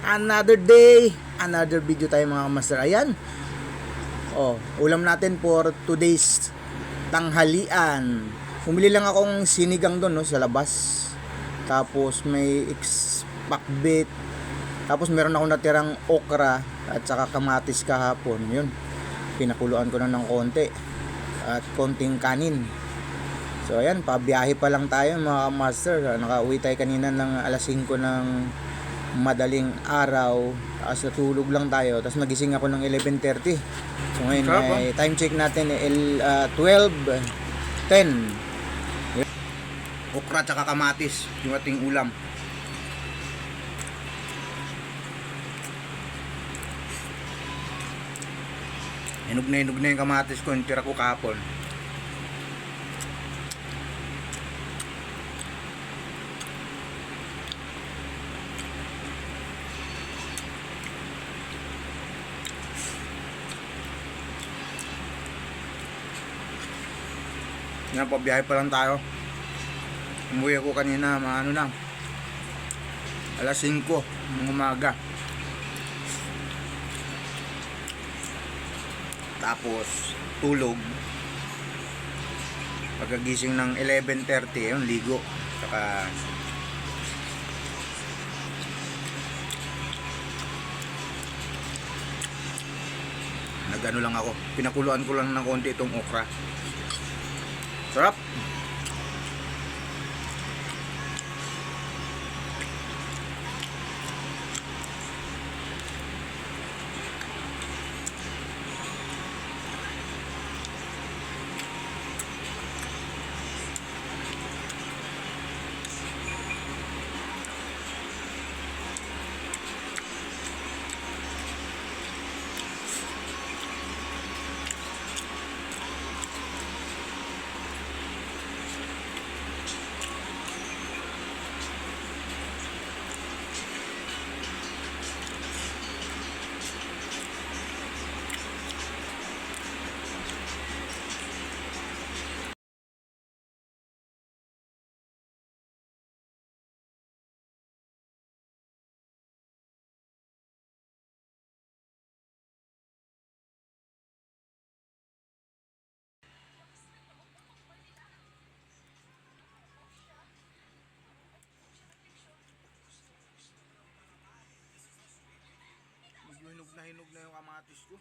Another day, another video tayo mga master. Ayan. Oh, ulam natin for today's tanghalian. Bumili lang akong sinigang doon, no, sa labas. Tapos may pakbit. Tapos meron akong natirang okra at saka kamatis kahapon. Yun. Pinakuluan ko na ng konti at konting kanin. So ayan, pabiyahe pa lang tayo mga master. Nakauwi tayo kanina ng alas 5 ng madaling araw. Tapos natulog lang tayo. Tapos nagising ako ng 11:30. So ngayon ay time check natin 12:10. Okra tsaka kamatis yung ating ulam. Hinog na yung kamatis ko, yung tira ko kahapon. Yan, pabiyahe pa lang tayo. Umuwi ako kanina, alas 5 ng umaga. Tapos tulog. Pagkagising ng 11:30, yun, ligo. Saka nagano lang ako. Pinakuluan ko lang ng konti itong okra. Sarap. Hinog na yung kamatis ko.